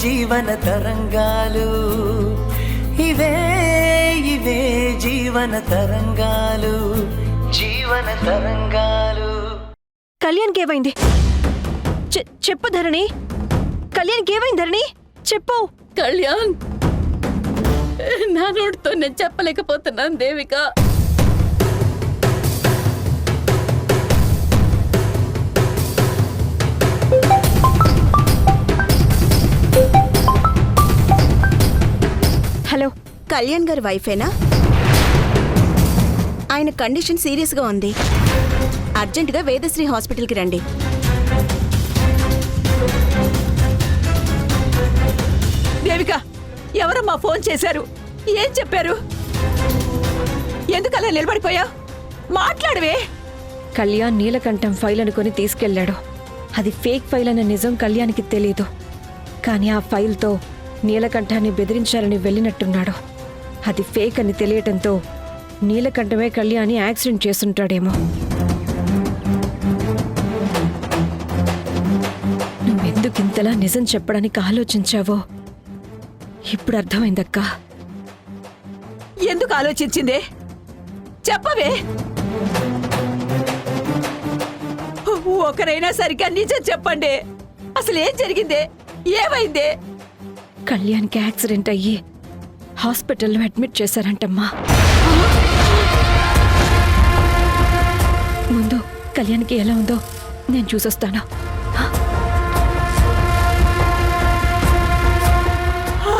జీవన తరంగాలు, ఇవే ఇవే జీవన తరంగాలు, జీవన తరంగాలు. కళ్యాణ్కి ఏమైంది? చెప్పు ధరణి, కళ్యాణ్కి ఏమైంది ధరణి? చెప్పు. కళ్యాణ్, నా నోటితో నేను చెప్పలేకపోతున్నాను దేవిక. హలో, కళ్యాణ్ గారి వైఫేనా? ఆయన కండిషన్ సీరియస్గా ఉంది. అర్జెంటుగా వేదశ్రీ హాస్పిటల్కి రండి. దేవిక, ఎవరమ్మా ఫోన్ చేశారు? ఏం చెప్పారు? ఎందుకలా నిలబడిపోయా? మాట్లాడవే. కళ్యాణ్ నీలకంఠం ఫైల్ అనుకుని తీసుకెళ్లాడు. అది ఫేక్ ఫైల్ అన్న నిజం కళ్యాణ్కి తెలీదు. కానీ ఆ ఫైల్తో నీలకంఠాన్ని బెదిరించాలని వెళ్ళినట్టున్నాడు. అది ఫేక్ అని తెలియటంతో నీలకంఠమే కళ్యాణ్ని యాక్సిడెంట్ చేస్తుంటాడేమో. నువ్వెందుకింతలా నిజం చెప్పడానికి ఆలోచించావో ఇప్పుడు అర్థమైందక్కా. ఎందుకు ఆలోచించిందే? చెప్పవే. ఒకరైనా సరిగ్గా నిజం చెప్పండి. అసలు ఏం జరిగిందే? ఏమైందే? కళ్యాణ్కి యాక్సిడెంట్ అయ్యి హాస్పిటల్లో అడ్మిట్ చేశారంటమ్మా. ముందు కళ్యాణ్కి ఎలా ఉందో నేను చూసొస్తాను.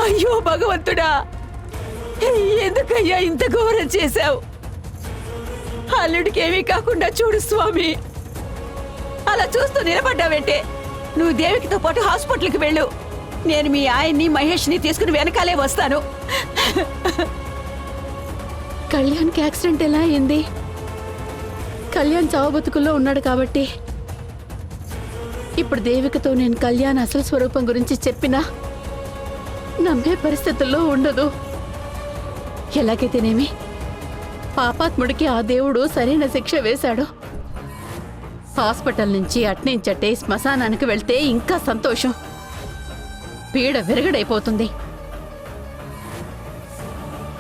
అయ్యో భగవంతుడా, ఎందుకయ్యా ఇంత ఘోరం చేశావు? అల్లుడికి ఏమీ కాకుండా చూడు స్వామి. అలా చూస్తూ నిలబడ్డావేంటే? నువ్వు దేవికితో పాటు హాస్పిటల్కి వెళ్ళు. నేను మీ ఆయన్ని మహేష్ని తీసుకుని వెనకాలే వస్తాను. కళ్యాణ్కి యాక్సిడెంట్ ఎలా అయింది? కళ్యాణ్ చావు బతుకుల్లో ఉన్నాడు కాబట్టి ఇప్పుడు దేవికతో నేను కళ్యాణ్ అసలు స్వరూపం గురించి చెప్పినా నమ్మే పరిస్థితుల్లో ఉండదు. ఎలాగైతేనేమి పాపాత్ముడికి ఆ దేవుడు సరైన శిక్ష వేశాడు. హాస్పిటల్ నుంచి అట్నుంచట్టే శ్మశానానికి వెళ్తే ఇంకా సంతోషం. పీడ విరగడైపోతుంది.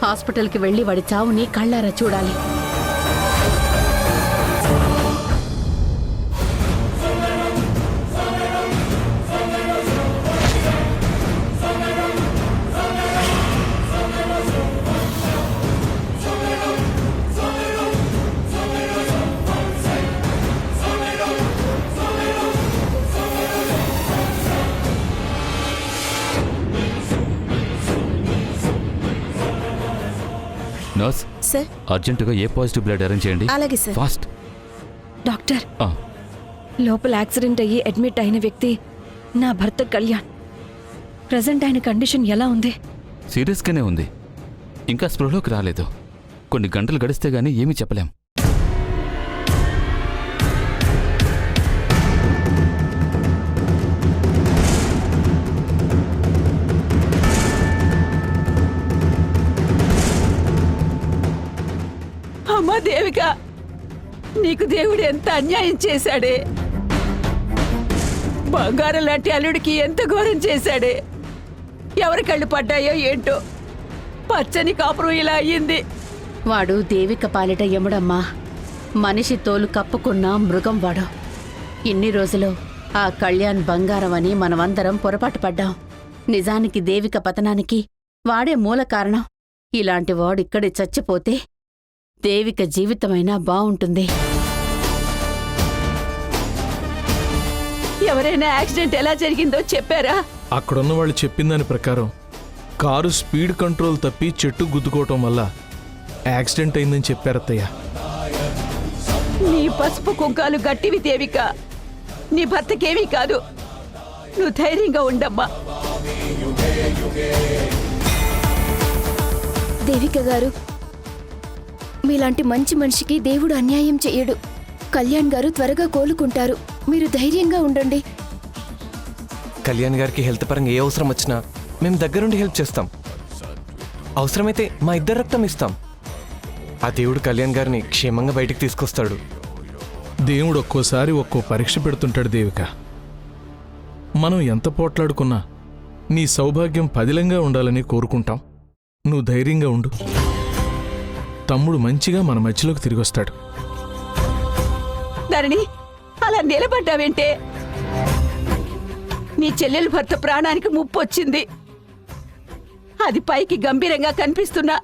హాస్పిటల్కి వెళ్ళి వాడి చావుని కళ్ళారా చూడాలి. నర్స్, సార్, అర్జెంటుగా ఏ పాజిటివ్ బ్లడ్ అరేంజ్ చేయండి. అలాగే సార్. ఫాస్ట్. డాక్టర్, లోపల యాక్సిడెంట్ అయ్యి అడ్మిట్ అయిన వ్యక్తి నా భర్త కళ్యాణ్. ప్రజెంట్ ఆయన కండిషన్ ఎలా ఉంది? సీరియస్గానే ఉంది. ఇంకా స్పృహలోకి రాలేదు. కొన్ని గంటలు గడిస్తే గానీ ఏమీ చెప్పలేం. అమ్మా దేవిక, నీకు దేవుడు ఎంత అన్యాయం చేశాడే. బంగారం లాంటి అల్లుడికి ఎంత ఘోరం చేశాడే. ఎవరి కళ్ళు పడ్డాయో ఏంటో, పచ్చని కాపురం ఇలా అయ్యింది. వాడు దేవిక పాలిట యముడమ్మా. మనిషి తోలు కప్పుకున్న మృగం వాడు. ఇన్ని రోజులు ఆ కళ్యాణ్ బంగారం అని మనమందరం పొరపాటు పడ్డాం. నిజానికి దేవిక పతనానికి వాడే మూల కారణం. ఇలాంటి వాడిక్కడే చచ్చిపోతే దేవిక జీవితమైనా బావుంటుంది. ఎవరైనా యాక్సిడెంట్ ఎలా జరిగిందో చెప్పారా? అక్కడున్న వాళ్ళు చెప్పిన దాని ప్రకారం కారు స్పీడ్ కంట్రోల్ తప్పి చెట్టు గుద్దుకోవటం వల్ల యాక్సిడెంట్ అయిందని చెప్పారత్తయ్య. నీ పసుపు కుంకాలు గట్టివి దేవిక. నీ భర్తకేమీ కాదు. నువ్వు ధైర్యంగా ఉండమ్మా. దేవిక గారు, మీలాంటి మంచి మనిషికి దేవుడు అన్యాయం చెయ్యడు. కళ్యాణ్ గారు త్వరగా కోలుకుంటారు. మీరు ధైర్యంగా ఉండండి. కళ్యాణ్ గారికి హెల్త్ పరంగా ఏ అవసరం వచ్చినా మేము దగ్గరుండి హెల్ప్ చేస్తాం. అవసరమైతే మా ఇద్దరు రక్తం ఇస్తాం. ఆ దేవుడు కళ్యాణ్ గారిని క్షేమంగా బయటికి తీసుకొస్తాడు. దేవుడు ఒక్కోసారి ఒక్కో పరీక్ష పెడుతుంటాడు దేవిక. మనం ఎంత పోట్లాడుకున్నా నీ సౌభాగ్యం పదిలంగా ఉండాలని కోరుకుంటాం. నువ్వు ధైర్యంగా ఉండు. తమ్ముడు మంచిగా మన మధ్యలోకి తిరిగొస్తాడు. ధరణి, అలా నిలబడ్డావేంటే? నీ చెల్లెలు భర్త ప్రాణానికి ముప్పు వచ్చింది. అది పైకి గంభీరంగా కనిపిస్తున్నా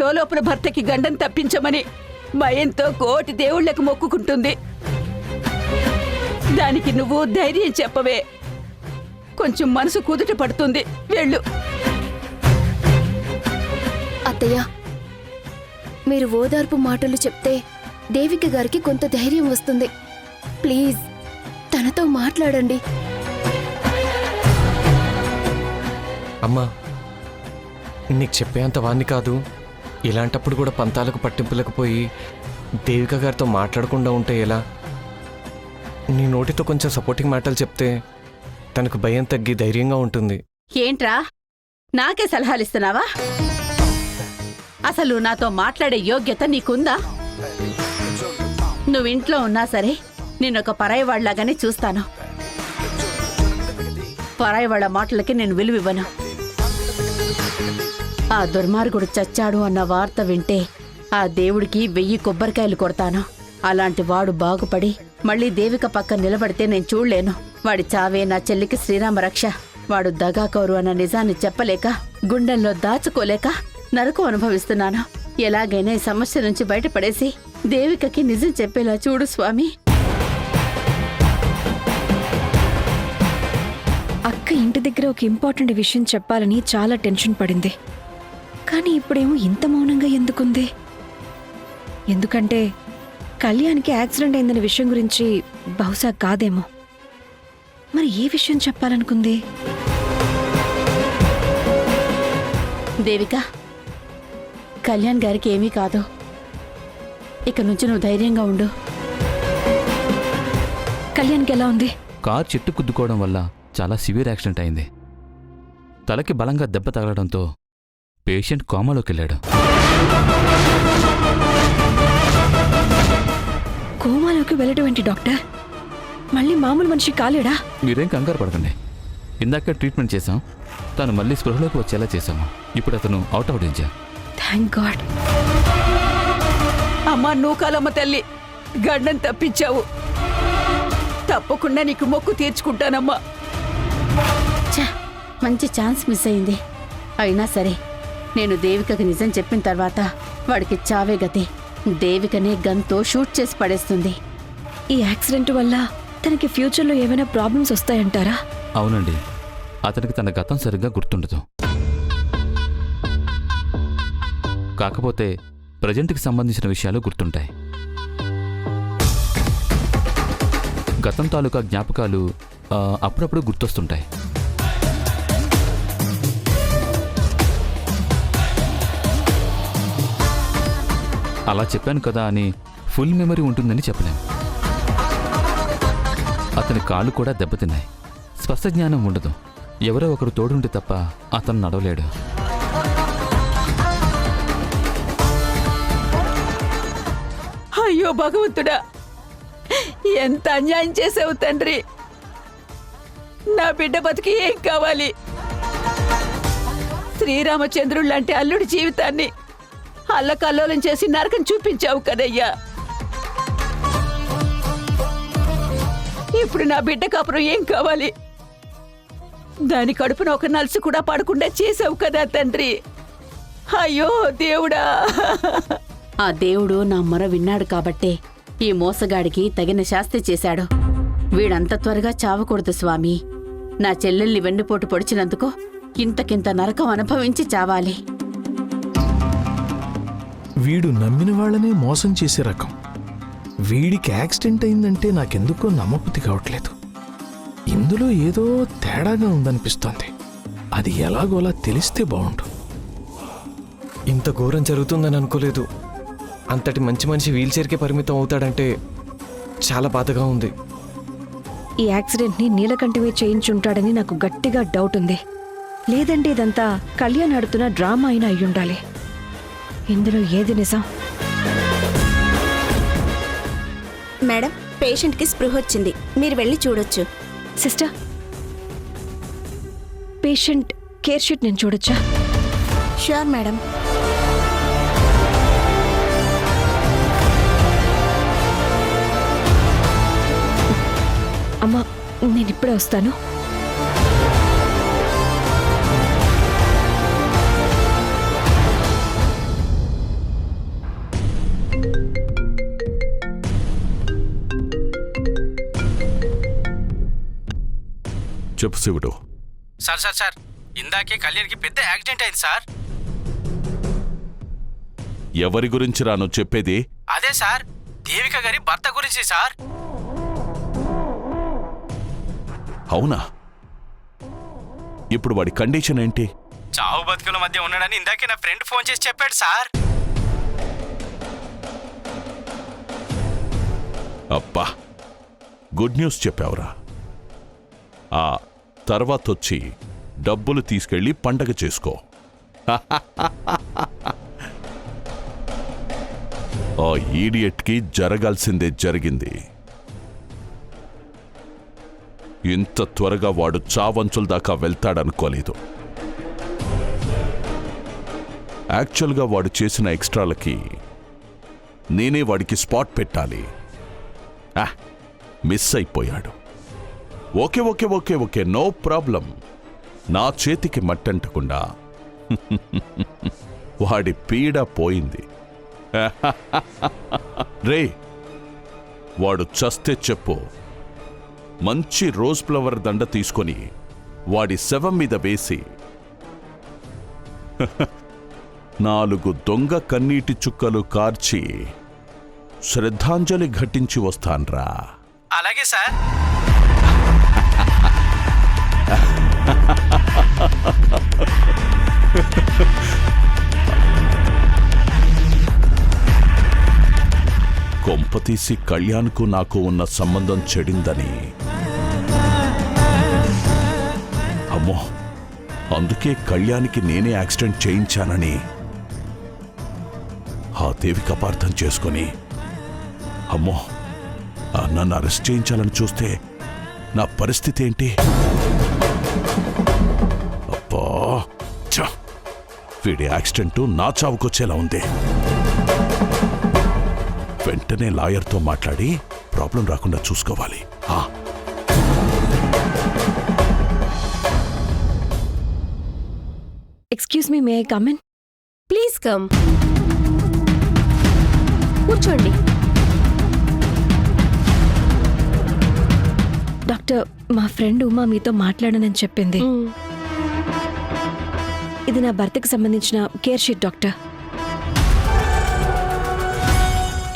లోపల భర్తకి గండం తప్పించమని భయంతో కోటి దేవుళ్లకు మొక్కుకుంటుంది. దానికి నువ్వు ధైర్యం చెప్పవే. కొంచెం మనసు కుదుట పడుతుంది. వెళ్ళు. అత్తయ్య, మీరు ఓదార్పు మాటలు చెప్తే దేవిక గారికి కొంత ధైర్యం వస్తుంది. ప్లీజ్ తనతో మాట్లాడండి. అమ్మా, నీకు చెప్పేంత వాణ్ణి కాదు. ఇలాంటప్పుడు కూడా పంతాలకు పట్టింపులకు పోయి దేవిక గారితో మాట్లాడకుండా ఉంటే ఎలా? నీ నోటితో కొంచెం సపోర్టింగ్ మాటలు చెప్తే తనకు భయం తగ్గి ధైర్యంగా ఉంటుంది. ఏంట్రా నాకే సలహాలిస్తున్నావా? అసలు నాతో మాట్లాడే యోగ్యత నీకుందా? నువ్వింట్లో ఉన్నా సరే నేనొక పరాయివాళ్లాగానే చూస్తాను. పరాయివాళ్ల మాటలకి నేను విలువివ్వను. ఆ దుర్మార్గుడు చచ్చాడు అన్న వార్త వింటే ఆ దేవుడికి 1000 కొబ్బరికాయలు కొడతాను. అలాంటి వాడు బాగుపడి మళ్ళీ దేవిక పక్కన నిలబడితే నేను చూడలేను. వాడి చావే నా చెల్లికి శ్రీరామ రక్ష. వాడు దగాకోరు అన్న నిజాన్ని చెప్పలేక, గుండెల్లో దాచుకోలేక నరకం అనుభవిస్తున్నాను. ఎలాగైనా ఈ సమస్య నుంచి బయటపడేసి దేవికకి నిజం చెప్పేలా చూడు స్వామి. అక్క ఇంటి దగ్గర ఒక ఇంపార్టెంట్ విషయం చెప్పాలని చాలా టెన్షన్ పడింది. కానీ ఇప్పుడేమో ఇంత మౌనంగా ఎందుకుంది? ఎందుకంటే కళ్యాణ్కి యాక్సిడెంట్ అయిందనే విషయం గురించి బహుశా కాదేమో. మరి ఏ విషయం చెప్పాలనుకుంది? దేవిక, కళ్యాణ్ గారికి ఏమీ కాదు. ఇక నుంచి నువ్వు ధైర్యంగా ఉండు. కళ్యాణ్కి ఎలా ఉంది? కార్ చెట్టు కుద్దుకోవడం వల్ల చాలా సివియర్ యాక్సిడెంట్ అయింది. తలకి బలంగా దెబ్బ తగలడంతో పేషెంట్ కోమాలోకి వెళ్ళాడు. కోమాలోకి వెళ్ళడం ఏంటి డాక్టర్? మళ్ళీ మామూలు మనిషి కాలేడా? మీరేం కంగారు పడకండి. ఇందాక ట్రీట్మెంట్ చేశాం. తను మళ్ళీ స్పృహలోకి వచ్చేలా చేశాము. ఇప్పుడు అతను out of danger. Thank God. అమ్మా, నువ్వు కాలమ్మ తల్లి, గండం తప్పించావు. తప్పకుండా నీకు మొక్కు తీర్చుకుంటానమ్మా. ఛ, మంచి ఛాన్స్ మిస్ అయింది. అయినా సరే నేను దేవికకి నిజం చెప్పిన తర్వాత వాడికి చావే గతి. దేవికనే గన్తో షూట్ చేసి పడేస్తుంది. ఈ యాక్సిడెంట్ వల్ల తనకి ఫ్యూచర్లో ఏమైనా ప్రాబ్లమ్స్ వస్తాయంటారా? అవునండి, అతనికి తన గతం సరిగ్గా గుర్తుండదు. కాకపోతే ప్రజెంట్కి సంబంధించిన విషయాలు గుర్తుంటాయి. గతం తాలూకా జ్ఞాపకాలు అప్పుడప్పుడు గుర్తొస్తుంటాయి. అలా చెప్పాను కదా అని ఫుల్ మెమరీ ఉంటుందని చెప్పలేం. అతని కాళ్ళు కూడా దెబ్బతిన్నాయి. స్పష్ట జ్ఞానం ఉండదు. ఎవరో ఒకరు తోడుంటే తప్ప అతను నడవలేడు. అయ్యో భగవంతుడా, ఎంత అన్యాయం చేసావు తండ్రి. నా బిడ్డ బతికి ఏం కావాలి? శ్రీరామచంద్రుడు లాంటి అల్లుడి జీవితాన్ని అల్లకల్లోలం చేసి నరకం చూపించావు కదయ్యా. ఇప్పుడు నా బిడ్డ కాపురం ఏం కావాలి? దాని కడుపున ఒక నలుసు కూడా పడకుండా చేసావు కదా తండ్రి. అయ్యో దేవుడా. ఆ దేవుడు నా మొర విన్నాడు కాబట్టే ఈ మోసగాడికి తగిన శాస్తి చేశాడు. వీడంత త్వరగా చావకూడదు స్వామి. నా చెల్లెల్ని వెన్నుపోటు పొడిచినందుకు ఇంతకింత నరకం అనుభవించి చావాలి. వీడు నమ్మిన వాళ్ళనే మోసం చేసే రకం. వీడికి యాక్సిడెంట్ అయిందంటే నాకెందుకో నమ్మబుద్ధి కావట్లేదు. ఇందులో ఏదో తేడాగా ఉందనిపిస్తోంది. అది ఎలాగోలా తెలిస్తే బాగుండు. ఇంత ఘోరం జరుగుతుందని అనుకోలేదు. అంతటి మంచి మనిషి వీల్చైర్కే పరిమితం అవుతాడంటే చాలా బాధగా ఉంది. ఈ యాక్సిడెంట్ని నీలకంఠమే చేయించుంటాడని నాకు గట్టిగా డౌట్ ఉంది. లేదంటే ఇదంతా కళ్యాణ్ ఆడుతున్న డ్రామా అయినా అయ్యుండాలి. ఇందులో ఏది నిజం? మేడం, పేషెంట్కి స్పృహ వచ్చింది. మీరు వెళ్ళి చూడొచ్చు. సిస్టర్, పేషెంట్ కేర్ షీట్ నేను చూడొచ్చా? Sure madam. అమ్మా, నేను ఇప్పుడే వస్తాను. చెప్పు శివుడు. సార్ సార్ సార్ ఇందాకే కళ్యాణ్కి పెద్ద యాక్సిడెంట్ అయింది సార్. ఎవరి గురించి రాను చెప్పేది? అదే సార్, దేవిక గారి భర్త గురించి సార్. అవునా? ఇప్పుడు వాడి కండిషన్ ఏంటి? చావు బతుకుల మధ్య ఉన్నాడని ఇందాకే నా ఫ్రెండ్ ఫోన్ చేసి చెప్పాడు సార్. అబ్బా, గుడ్ న్యూస్ చెప్పావురా. ఆ తర్వాతొచ్చి డబ్బులు తీసుకెళ్ళి పండగ చేసుకో. ఆ ఈడియట్కి జరగాల్సిందే జరిగింది. ఇంత త్వరగా వాడు చావంచుల దాకా వెళ్తాడనుకోలేదు. యాక్చువల్గా వాడు చేసిన ఎక్స్ట్రాలకి నేనే వాడికి స్పాట్ పెట్టాలి. మిస్ అయిపోయాడు. Okay okay okay okay, no problem. నా చేతికి మట్టంటకుండా వాడి పీడ పోయింది. రే, వాడు చస్తే చెప్పు, మంచి రోజ్ ఫ్లవర్ దండ తీసుకొని వాడి శవం మీద వేసి 4 దొంగ కన్నీటి చుక్కలు కార్చి శ్రద్ధాంజలి ఘటించి వస్తాన్రా. అలాగే సార్. కొంపతీసి కళ్యాణ్కు నాకు ఉన్న సంబంధం చెడిందని. అమ్మో, అందుకే కళ్యాణ్కి నేనే యాక్సిడెంట్ చేయించానని ఆ దేవికి అపార్థం చేసుకొని, అమ్మో, నన్ను అరెస్ట్ చేయించాలని చూస్తే నా పరిస్థితి ఏంటి? అబ్బా, వీడి యాక్సిడెంట్ నా చావుకొచ్చేలా ఉంది. వెంటనే లాయర్తో మాట్లాడి ప్రాబ్లం రాకుండా చూసుకోవాలి. Excuse me, may I come in? Please come. కూర్చోండి. డాక్టర్, మా ఫ్రెండ్ ఉమా మీతో మాట్లాడనని చెప్పింది. ఇది నా భర్తకి సంబంధించిన కేర్ షీట్ డాక్టర్.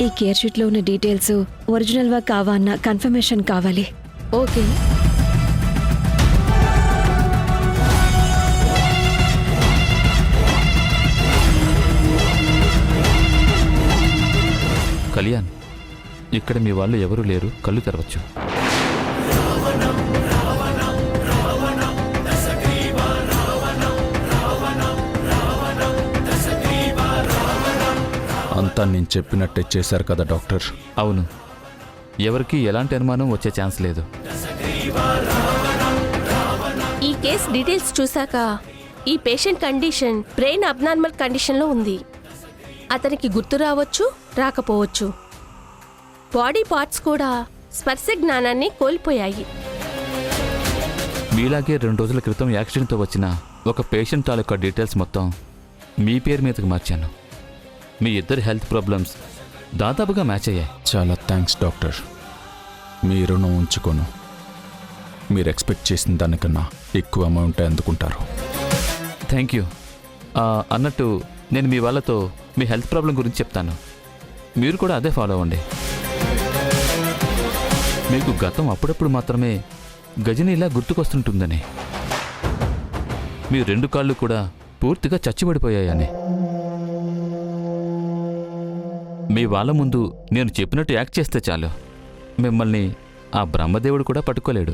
ఈ కేర్ షీట్లో ఉన్న డీటెయిల్స్ ఒరిజినల్వా కావా అన్న కన్ఫర్మేషన్ కావాలి. ఓకే. కళ్యాణ్, ఇక్కడ మీ వాళ్ళు ఎవరూ లేరు, కళ్ళు తెరవచ్చు. అంతా నేను చెప్పినట్టే చేశారు కదా డాక్టర్? అవును, ఎవరికి ఎలాంటి అనుమానం వచ్చే ఛాన్స్ లేదు. ఈ కేస్ డీటెయిల్స్ చూశాక ఈ పేషెంట్ కండిషన్ బ్రెయిన్ అబ్నార్మల్ కండిషన్లో ఉంది. అతనికి గుర్తు రావచ్చు, రాకపోవచ్చు. బాడీ పార్ట్స్ కూడా స్పర్శ జ్ఞానాన్ని కోల్పోయాయి. మీలాగే 2 రోజుల క్రితం యాక్సిడెంట్తో వచ్చిన ఒక పేషెంట్ తాలూకా డీటెయిల్స్ మొత్తం మీ పేరు మీదకి మార్చాను. మీ ఇద్దరి హెల్త్ ప్రాబ్లమ్స్ దాదాపుగా మ్యాచ్ అయ్యాయి. చాలా థ్యాంక్స్ డాక్టర్. మీ రుణం ఉంచుకోను. మీరు ఎక్స్పెక్ట్ చేసిన దానికన్నా ఎక్కువ అమౌంట్ అందుకుంటారు. Thank you. అన్నట్టు నేను మీ వాళ్ళతో మీ హెల్త్ ప్రాబ్లం గురించి చెప్తాను. మీరు కూడా అదే ఫాలో అవ్వండి. మీకు గతం అప్పుడప్పుడు మాత్రమే గజని ఇలా గుర్తుకొస్తుంటుందని, మీ 2 కాళ్ళు కూడా పూర్తిగా చచ్చిపడిపోయాయని. మీ వాళ్ళ ముందు నేను చెప్పినట్టు యాక్ట్ చేస్తే చాలు, మిమ్మల్ని ఆ బ్రహ్మదేవుడు కూడా పట్టుకోలేడు.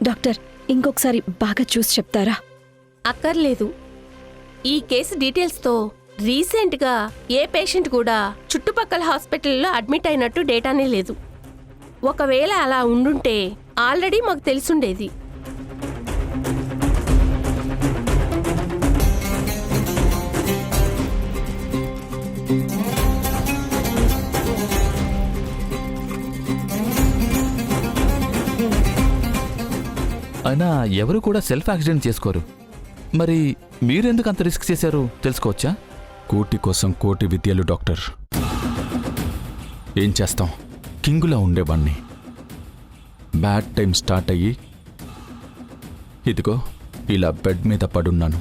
డాక్టర్, ఇంకొకసారి బాగా చూసి చెప్తారా? అక్కర్లేదు. ఈ కేసు డీటెయిల్స్తో రీసెంట్గా ఏ పేషెంట్ కూడా చుట్టుపక్కల హాస్పిటల్లో అడ్మిట్ అయినట్టు డేటానే లేదు. ఒకవేళ అలా ఉండుంటే ఆల్రెడీ మాకు తెలుసుండేది. అయినా ఎవరు కూడా సెల్ఫ్ యాక్సిడెంట్ చేసుకోరు. మరి మీరెందుకు అంత రిస్క్ చేశారు తెలుసుకోవచ్చా? కోటి కోసం కోటి విద్యలు డాక్టర్. ఏం చేస్తాం, కింగులా ఉండేవాణ్ణి. బ్యాడ్ టైం స్టార్ట్ అయ్యి ఇదిగో ఇలా బెడ్ మీద పడున్నాను.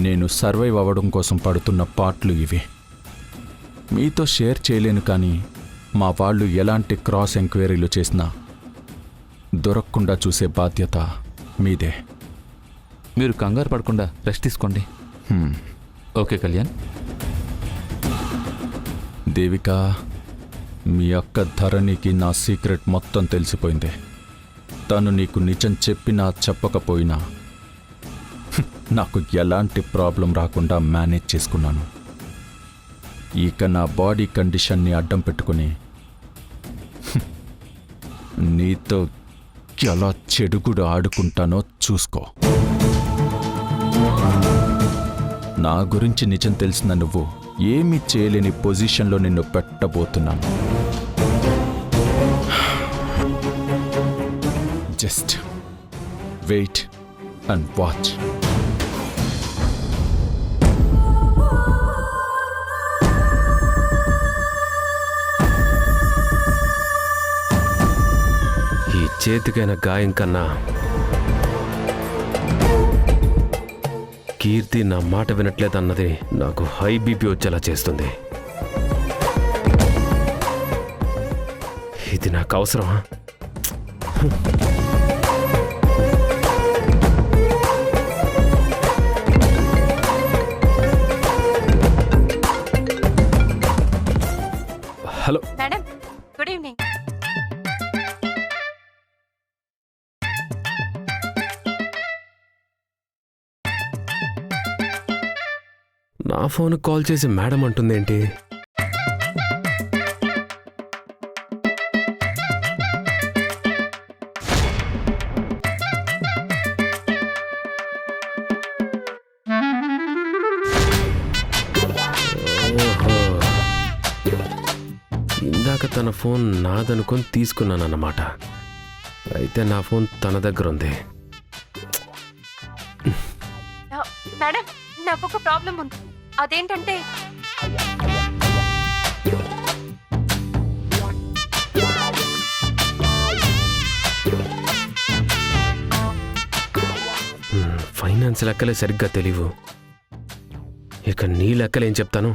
నేను సర్వైవ్ అవ్వడం కోసం పడుతున్న పాటలు ఇవి. మీతో షేర్ చేయలేను, కానీ మా వాళ్ళు ఎలాంటి క్రాస్ ఎంక్వైరీలు చేసినా దొరకకుండా చూసే బాధ్యత మీదే. మీరు కంగారు పడకుండా రెస్ట్ తీసుకోండి. ఓకే కళ్యాణ్. దేవిక, మీ అక్క ధరణికి నా సీక్రెట్ మొత్తం తెలిసిపోయింది. తను నీకు నిజం చెప్పినా చెప్పకపోయినా నాకు ఎలాంటి ప్రాబ్లం రాకుండా మేనేజ్ చేసుకున్నాను. ఇక నా బాడీ కండిషన్ని అడ్డం పెట్టుకుని నీతో ఎలా చెడుగుడు ఆడుకుంటానో చూసుకో. నా గురించి నిజం తెలిసిన నువ్వు ఏమీ చేయలేని పొజిషన్లో నిన్ను పెట్టబోతున్నాను. Just wait and watch. ఈ చేతికైన గాయం కన్నా కీర్తి నా మాట వినట్లేదన్నది నాకు హై బీపీ వచ్చేలా చేస్తుంది. ఇది నాకు అవసరమా? Hello madam, good evening. నా ఫోన్కి కాల్ చేసి మేడం అంటుందేంటి? ఇందాక తన ఫోన్ నాదనుకొని తీసుకున్నానన్నమాట. అయితే నా ఫోన్ తన దగ్గర ఉంది. మేడం, నాకు ఒక ప్రాబ్లం ఉంది. అదేంటంటే ఫైనాన్స్ లెక్కలే సరిగ్గా తెలియవు. ఇక నీ లెక్కలేం చెప్తాను?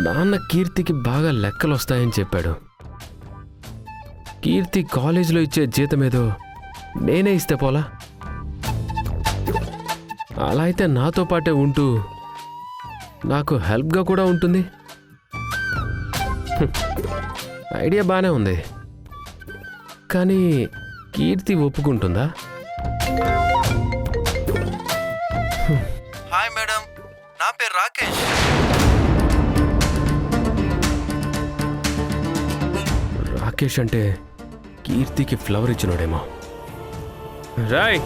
నాన్న కీర్తికి బాగా లెక్కలు వస్తాయని చెప్పాడు. కీర్తి కాలేజీలో ఇచ్చే జీతం ఏదో నేనే ఇస్తే పోలా? అలా అయితే నాతో పాటే ఉంటూ నాకు హెల్ప్గా కూడా ఉంటుంది. ఐడియా బాగానే ఉంది, కానీ కీర్తి ఒప్పుకుంటుందా? హాయ్ మేడం, నా పేరు రాకేష్. రాకేష్ అంటే కీర్తికి ఫ్లవర్ ఇచ్చినోడేమో. రాయ్,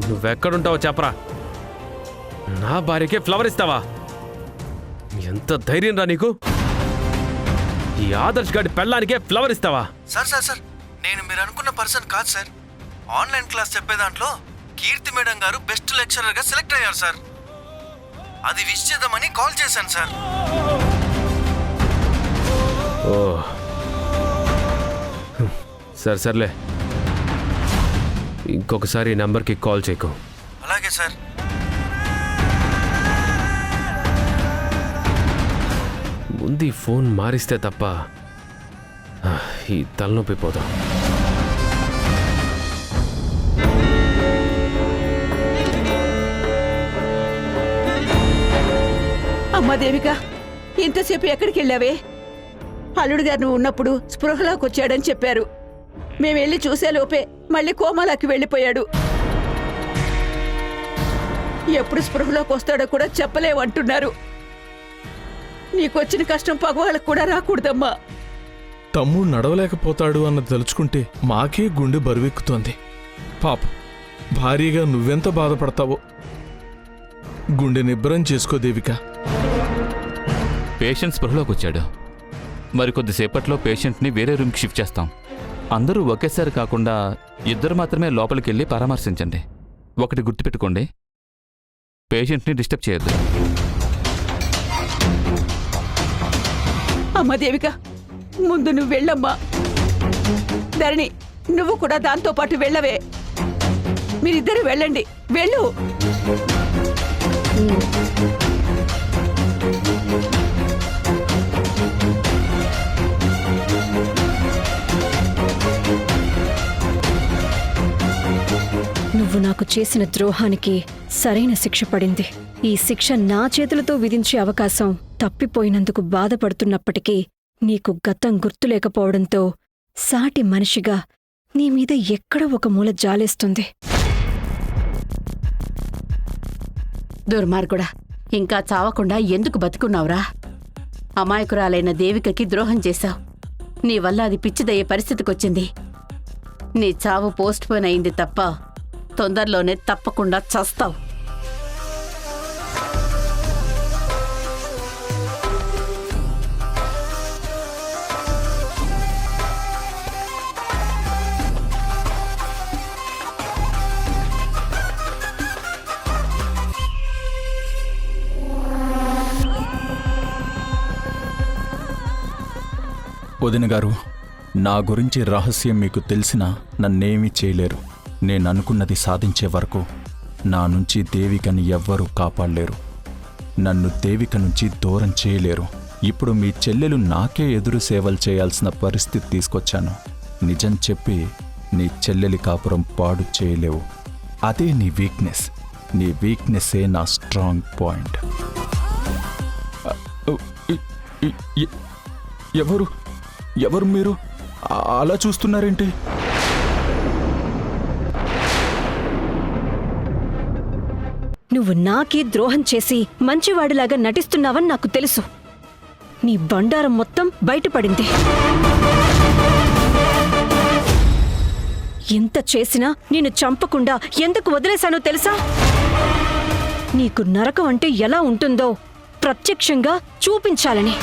నువ్వెక్కడుంటావో చెప్పరా? నా భార్యకే ఫ్లవర్ ఇస్తావా? ఎంత ధైర్యం రా నీకు? ఈ ఆదర్శ్ గాడి పెళ్ళానికే ఫ్లవర్ ఇస్తావా? సార్ సార్ సార్, నేను మీరు అనుకున్న పర్సన్ కాదు సార్. ఆన్లైన్ క్లాస్ చెప్పే దాంట్లో కీర్తి మేడం గారు బెస్ట్ లెక్చరర్గా సెలెక్ట్ అయ్యారు సార్. అది విష్ చేద్దామని కాల్ చేశాను సార్. ఓ సర్లే, ఇంకొకసారి ఈ నెంబర్కి కాల్ చేయకు. అలాగే సార్. ముందు ఈ ఫోన్ మారిస్తే తప్ప ఈ తలనొప్పి పోదాం. అమ్మా దేవిక, ఇంతసేపు ఎక్కడికి వెళ్ళావే? అల్లుడు గారు నువ్వు ఉన్నప్పుడు స్పృహలోకి వచ్చాడని చెప్పారు. మేము వెళ్ళి చూసేలోపే మళ్ళీ కోమాలోకి వెళ్ళిపోయాడు. ఎప్పుడు స్పృహలోకి వస్తాడో కూడా చెప్పలేవంటున్నారు. నీకొచ్చిన కష్టం పగవాళ్ళకు కూడా రాకూడదమ్మా. తమ్ముడు నడవలేకపోతాడు అన్నది తలుచుకుంటే మాకే గుండె బరువెక్కుతోంది. పాప భారీగా నువ్వెంత బాధపడతావో. గుండె నిబ్బరం చేసుకో దేవిక. పేషెంట్ స్పృహలోకి వచ్చాడు. మరి కొద్దిసేపట్లో పేషెంట్ని వేరే రూమ్కి షిఫ్ట్ చేస్తాం. అందరూ ఒకేసారి కాకుండా ఇద్దరు మాత్రమే లోపలికి వెళ్ళి పరామర్శించండి. ఒకటి గుర్తుపెట్టుకోండి, పేషెంట్ని డిస్టర్బ్ చేయొద్దు. అమ్మ దేవిక, ముందు నువ్వు వెళ్ళమ్మా. ధరణి, నువ్వు కూడా దాంతో పాటు వెళ్ళవే. మీరిద్దరు వెళ్ళండి, వెళ్ళు. నువ్వు నాకు చేసిన ద్రోహానికి సరైన శిక్ష పడింది. ఈ శిక్ష నా చేతులతో విధించే అవకాశం తప్పిపోయినందుకు బాధపడుతున్నప్పటికీ నీకు గతం గుర్తులేకపోవడంతో సాటి మనిషిగా నీ మీద ఎక్కడో ఒక మూల జాలేస్తుంది. దుర్మార్గుడా, ఇంకా చావకుండా ఎందుకు బతుకున్నావురా? అమాయకురాలైన దేవికకి ద్రోహం చేశావు. నీ వల్ల అది పిచ్చిదయ్యే పరిస్థితికొచ్చింది. నీ చావు పోస్ట్ పోన్ అయింది తప్ప తొందరలోనే తప్పకుండా చస్తావు. వదిన గారు, నా గురించి రహస్యం మీకు తెలిసినా నన్నేమీ చేయలేరు. నేననుకున్నది సాధించే వరకు నా నుంచి దేవికని ఎవ్వరూ కాపాడలేరు. నన్ను దేవిక నుంచి దూరం చేయలేరు. ఇప్పుడు మీ చెల్లెలు నాకే ఎదురు సేవలు చేయాల్సిన పరిస్థితి తీసుకొచ్చాను. నిజం చెప్పి నీ చెల్లెలి కాపురం పాడు చేయలేవు. అదే నీ వీక్నెస్. నీ వీక్నెస్సే నా స్ట్రాంగ్ పాయింట్. ఎవరు మీరు అలా చూస్తున్నారేంటి? నువ్వు నాకే ద్రోహం చేసి మంచివాడిలాగా నటిస్తున్నావని నాకు తెలుసు. నీ బండారం మొత్తం బయటపడింది. ఎంత చేసినా నిన్ను చంపకుండా ఎందుకు వదిలేశానో తెలుసా? నీకు నరకం అంటే ఎలా ఉంటుందో ప్రత్యక్షంగా చూపించాలని.